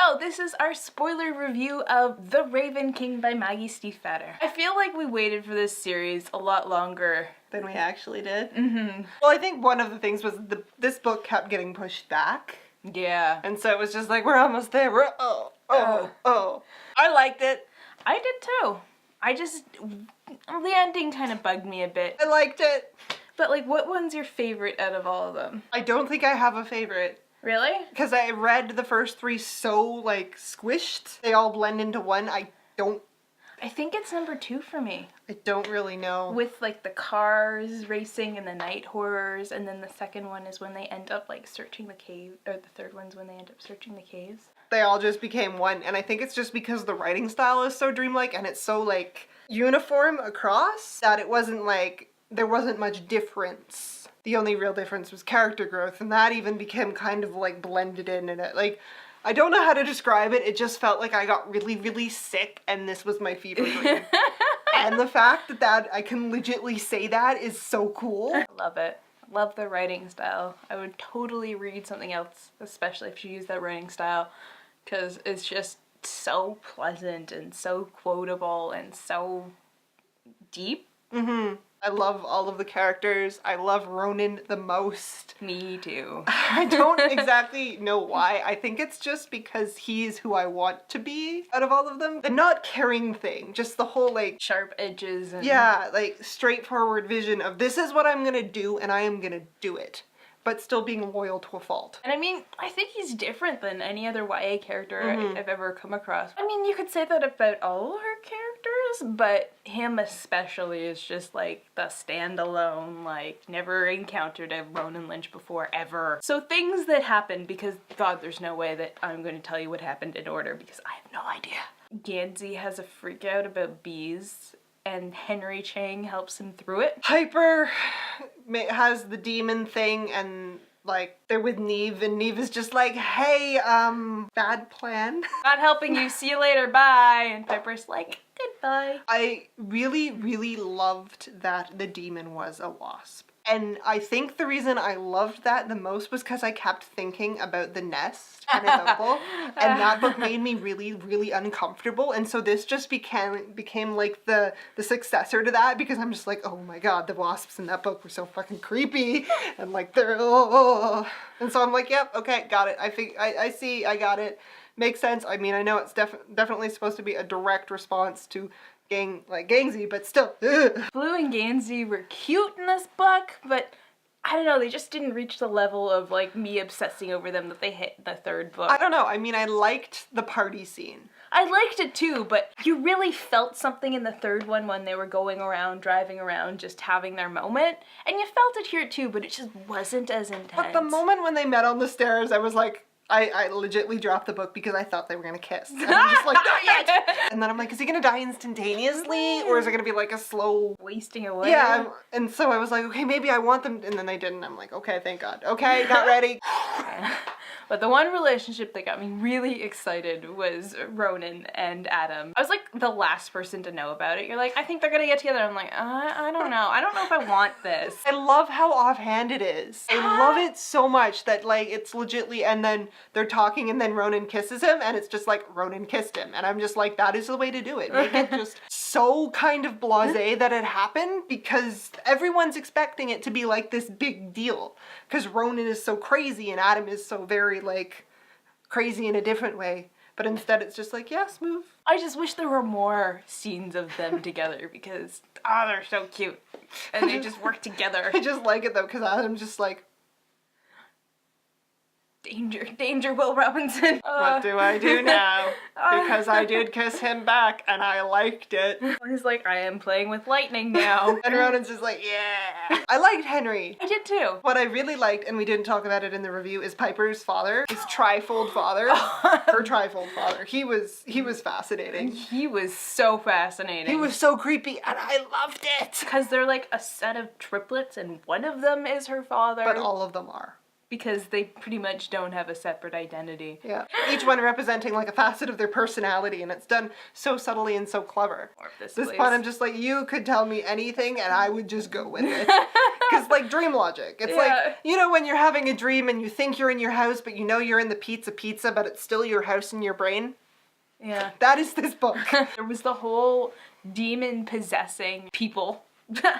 So this is our spoiler review of The Raven King by Maggie Stiefvater. I feel like we waited for this series a lot longer than we actually did. Mm-hmm. Well, I think one of the things was this book kept getting pushed back. Yeah. And so it was just like, we're almost there. I liked it. I did too. The ending kind of bugged me a bit. I liked it. But like, what one's your favorite out of all of them? I don't think I have a favorite. Really? Because I read the first three so, like, squished. They all blend into one. I think it's number 2 for me. I don't really know. With, like, the cars racing and the night horrors, and then the second one is when they end up, like, searching the cave, or the third one's when they end up searching the caves. They all just became one, and I think it's just because the writing style is so dreamlike, and it's so, like, uniform across, that it wasn't, like, there wasn't much difference. The only real difference was character growth, and that even became kind of, like, blended in, and it, like, I don't know how to describe it, it just felt like I got really, really sick, and this was my fever dream. And the fact that I can legitly say that is so cool. I love it. Love the writing style. I would totally read something else, especially if she used that writing style, because it's just so pleasant and so quotable and so deep. Mm-hmm. I love all of the characters. I love Ronan the most. Me too. I don't exactly know why. I think it's just because he's who I want to be out of all of them. The not caring thing, just the whole like sharp edges and yeah, like straightforward vision of this is what I'm gonna do and I am gonna do it, but still being loyal to a fault. And I mean, I think he's different than any other YA character I've ever come across. I mean, you could say that about all her characters, but him especially is just like the standalone, like never encountered a Ronan Lynch before ever. So things that happened, because God, there's no way that I'm going to tell you what happened in order because I have no idea. Gansey has a freak out about bees, and Henry Chang helps him through it. Piper has the demon thing, and like they're with Neve, and Neve is just like, hey, bad plan. Not helping you, see you later, bye. And Piper's like, goodbye. I really, really loved that the demon was a wasp. And I think the reason I loved that the most was because I kept thinking about the nest and its uncle, and that book made me really, really uncomfortable. And so this just became like the successor to that, because I'm just like, oh my god, the wasps in that book were so fucking creepy, and like they're and so I'm like, yep, okay, got it. I see, I got it. Makes sense. I mean, I know it's definitely supposed to be a direct response to Gansey, but still. Ugh. Blue and Gansey were cute in this book, but I don't know, they just didn't reach the level of like me obsessing over them that they hit the third book. I don't know, I mean, I liked the party scene. I liked it too, but you really felt something in the third one when they were going around, driving around, just having their moment. And you felt it here too, but it just wasn't as intense. But the moment when they met on the stairs, I was like, I legitly dropped the book because I thought they were gonna kiss. And I'm just like, not yet! And then I'm like, is he gonna die instantaneously? Or is it gonna be like a slow wasting away? Yeah, and so I was like, okay, maybe I want them, and then they didn't. I'm like, okay, thank God. Okay, got ready. But the one relationship that got me really excited was Ronan and Adam. I was like the last person to know about it. You're like, I think they're gonna get together. I'm like, I don't know. I don't know if I want this. I love how offhand it is. I love it so much that like it's legitly, and then they're talking and then Ronan kisses him and it's just like Ronan kissed him. And I'm just like, that is the way to do it. Make it just so kind of blasé that it happened, because everyone's expecting it to be like this big deal. Because Ronan is so crazy and Adam is so very like crazy in a different way. But instead it's just like, yeah, smooth. I just wish there were more scenes of them together because, oh, they're so cute. And they just work together. I just like it though, because Adam's just like, danger, danger, Will Robinson. What do I do now? Because I did kiss him back and I liked it. He's like, I am playing with lightning now. And Ronan's just like, yeah. I liked Henry. I did too. What I really liked, and we didn't talk about it in the review, is Piper's father. His trifold father. Her trifold father. He was fascinating. He was so fascinating. He was so creepy and I loved it. Because they're like a set of triplets and one of them is her father. But all of them are. because they pretty much don't have a separate identity. Yeah. Each one representing like a facet of their personality, and it's done so subtly and so clever. Or if This part I'm just like, you could tell me anything and I would just go with it. Because like dream logic. It's like, you know, when you're having a dream and you think you're in your house, but you know you're in the pizza, but it's still your house in your brain? Yeah. That is this book. There was the whole demon possessing people.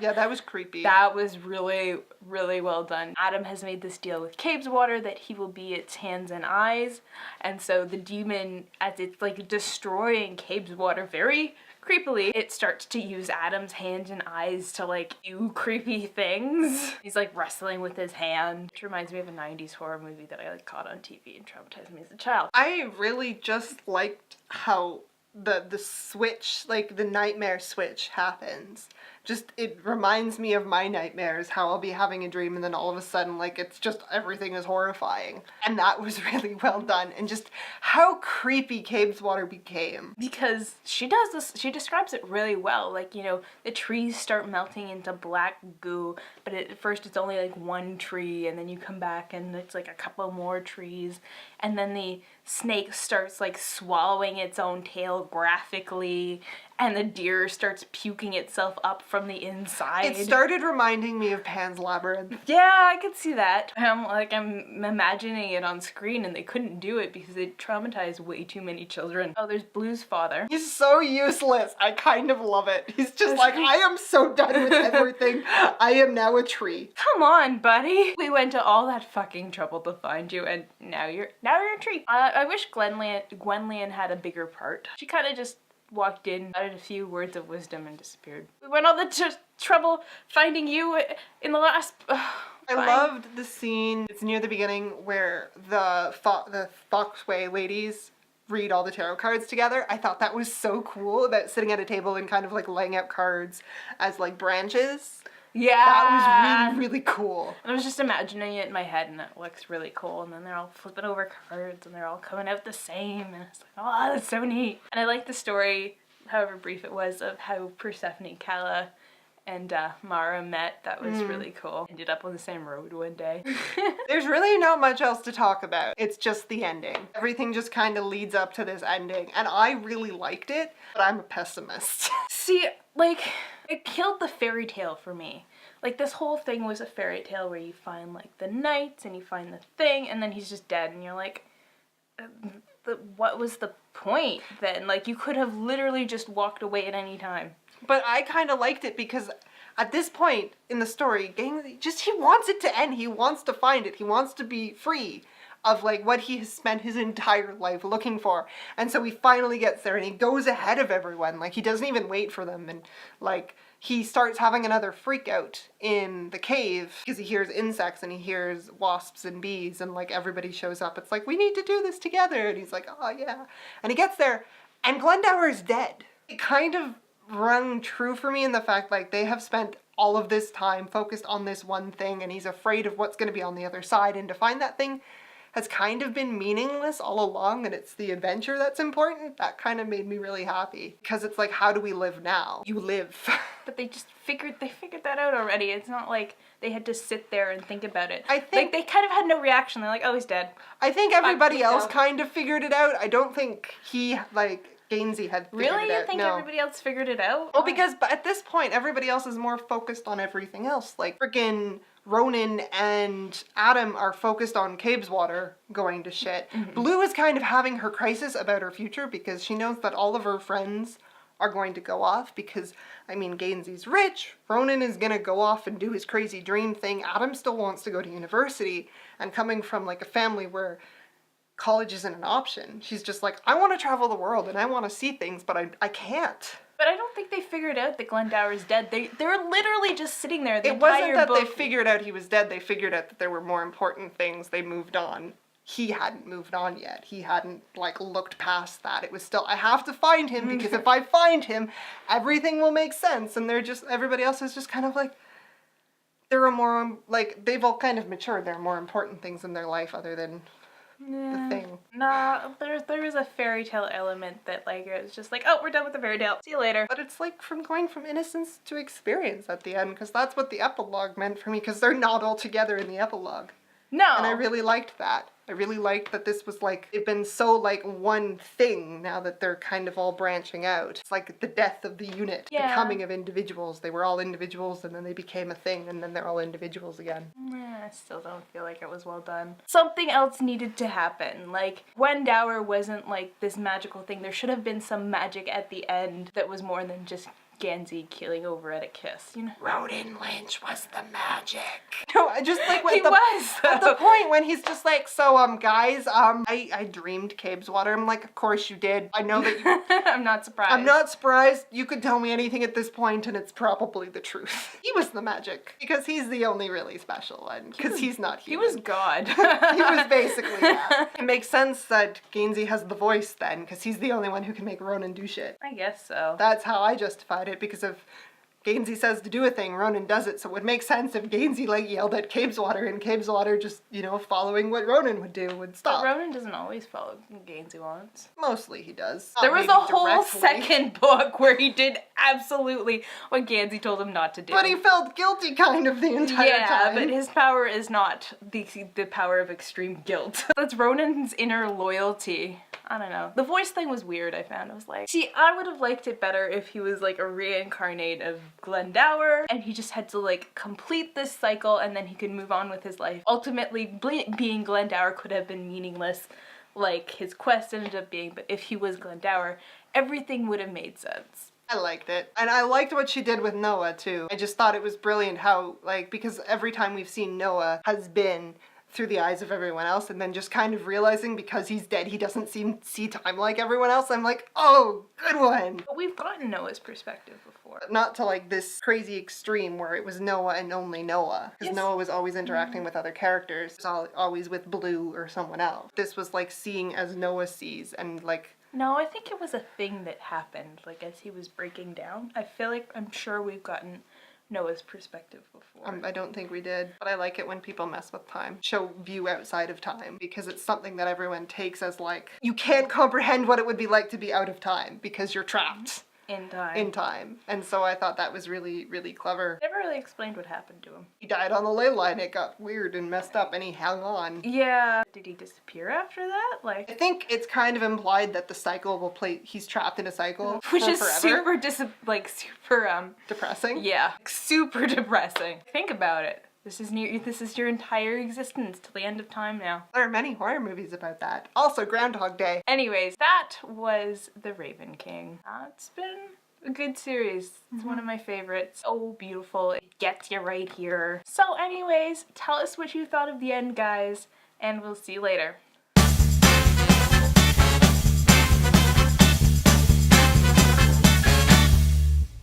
Yeah, that was creepy. That was really, really well done. Adam has made this deal with Cabeswater that he will be its hands and eyes. And so the demon, as it's like destroying Cabeswater very creepily, it starts to use Adam's hands and eyes to like do creepy things. He's like wrestling with his hand. Which reminds me of a 90s horror movie that I like caught on TV and traumatized me as a child. I really just liked how the switch, like the nightmare switch happens. Just, it reminds me of my nightmares, how I'll be having a dream and then all of a sudden, like, it's just, everything is horrifying. And that was really well done. And just how creepy Cabeswater became. Because she does this, she describes it really well. Like, you know, the trees start melting into black goo, but at first it's only like one tree, and then you come back and it's like a couple more trees. And then the snake starts like swallowing its own tail graphically, and the deer starts puking itself up from the inside. It started reminding me of Pan's Labyrinth. Yeah, I could see that. I'm imagining it on screen, and they couldn't do it because it traumatized way too many children. Oh, there's Blue's father. He's so useless. I kind of love it. He's just like, I am so done with everything. I am now a tree. Come on, buddy. We went to all that fucking trouble to find you, and now you're a tree. I wish Gwenlyan had a bigger part. She kind of just walked in, added a few words of wisdom, and disappeared. We went all the trouble finding you in the last... I loved the scene, it's near the beginning, where the Foxway ladies read all the tarot cards together. I thought that was so cool, about sitting at a table and kind of like laying out cards as like branches. Yeah. That was really, really cool. I was just imagining it in my head, and it looks really cool. And then they're all flipping over cards, and they're all coming out the same. And it's like, oh, that's so neat. And I like the story, however brief it was, of how Persephone, Kala, and Mara met. That was really cool. Ended up on the same road one day. There's really not much else to talk about. It's just the ending. Everything just kind of leads up to this ending. And I really liked it, but I'm a pessimist. See, like, it killed the fairy tale for me. Like, this whole thing was a fairy tale where you find, like, the knights and you find the thing, and then he's just dead, and you're like, what was the point then? Like, you could have literally just walked away at any time. But I kind of liked it because at this point in the story, he wants it to end. He wants to find it. He wants to be free of like what he has spent his entire life looking for. And so he finally gets there and he goes ahead of everyone. Like, he doesn't even wait for them. And like, he starts having another freak out in the cave because he hears insects and he hears wasps and bees, and like everybody shows up. It's like, we need to do this together. And he's like, oh yeah. And he gets there and Glendower is dead. It kind of rung true for me in the fact like they have spent all of this time focused on this one thing, and he's afraid of what's going to be on the other side, and to find that thing has kind of been meaningless all along, and it's the adventure that's important. That kind of made me really happy, because it's like, how do we live now? You live. But they figured that out already. It's not like they had to sit there and think about it. I think like, they kind of had no reaction. They're like, oh, he's dead. I think everybody else kind of figured it out. I don't think he, like, Gainsey had figured it out. Really? You think everybody else figured it out? Well, because at this point, everybody else is more focused on everything else. Like, freaking Ronan and Adam are focused on Cabeswater going to shit. Mm-hmm. Blue is kind of having her crisis about her future because she knows that all of her friends are going to go off because, I mean, Gainsey's rich, Ronan is gonna go off and do his crazy dream thing, Adam still wants to go to university, and coming from, like, a family where college isn't an option, she's just like, I want to travel the world and I want to see things, but I can't. But I don't think they figured out that Glendower's dead. They were literally just sitting there the entire book. It wasn't that they figured out he was dead, they figured out that there were more important things, they moved on. He hadn't moved on yet. He hadn't, like, looked past that. It was still, I have to find him, because if I find him, everything will make sense. And everybody else is just kind of like, there are more, like, they've all kind of matured. There are more important things in their life other than the thing. Nah, there is a fairy tale element that, like, it's just like, oh, we're done with the fairy tale. See you later. But it's like going from innocence to experience at the end, because that's what the epilogue meant for me, because they're not all together in the epilogue. No. And I really liked that. I really liked that this was like, they've been so like one thing now that they're kind of all branching out. It's like the death of the unit, the coming of individuals. They were all individuals and then they became a thing and then they're all individuals again. I still don't feel like it was well done. Something else needed to happen. Like, Gwendower wasn't like this magical thing. There should have been some magic at the end that was more than just Gansey keeling over at a kiss, you know? Ronan Lynch was the magic. No, I just like when He was, at the though. point when he's just like, so guys, I dreamed Cabe's Water. I'm like, of course you did. I know that you I'm not surprised. I'm not surprised. You could tell me anything at this point and it's probably the truth. He was the magic because he's the only really special one because he's not He human. was God. He was basically that. It makes sense that Gansey has the voice then because he's the only one who can make Ronan do shit. I guess so. That's how I justified it because if Gansey says to do a thing, Ronan does it, so it would make sense if Gansey like yelled at Cabe's Water and Cabe's Water just, you know, following what Ronan would do would stop. But Ronan doesn't always follow what Gansey wants. Mostly he does. There Not was maybe a whole directly. second book where he did absolutely what Gansey told him not to do. But he felt guilty kind of the entire time. but his power is not the power of extreme guilt. That's Ronan's inner loyalty. I don't know. The voice thing was weird, I found. I was like, see, I would have liked it better if he was like a reincarnate of Glendower and he just had to like complete this cycle and then he could move on with his life. Ultimately, being Glendower could have been meaningless like his quest ended up being, but if he was Glendower, everything would have made sense. I liked it. And I liked what she did with Noah too. I just thought it was brilliant how, like, because every time we've seen Noah has been through the eyes of everyone else and then just kind of realizing because he's dead he doesn't see time like everyone else. I'm like, oh, good one. But we've gotten Noah's perspective before. Not to like this crazy extreme where it was Noah and only Noah. Because Yes. Noah was always interacting with other characters. It was always with Blue or someone else. This was like seeing as Noah sees and like... No, I think it was a thing that happened, like as he was breaking down. I feel like I'm sure we've gotten Noah's perspective before. I don't think we did, but I like it when people mess with time. Show view outside of time, because it's something that everyone takes as like, you can't comprehend what it would be like to be out of time, because you're trapped. In time. In time. And so I thought that was really, really clever. Never really explained what happened to him. He died on the ley line, it got weird and messed up, and he hung on. Yeah. Did he disappear after that? I Like, think it's kind of implied that the cycle will play, he's trapped in a cycle which for is forever. super Depressing. yeah, super depressing. Think about it. This is your entire existence till the end of time now. There are many horror movies about that. Also Groundhog Day. Anyways, that was The Raven King. It's been a good series. It's one of my favorites. Oh, beautiful. It gets you right here. So anyways, tell us what you thought of the end, guys, and we'll see you later.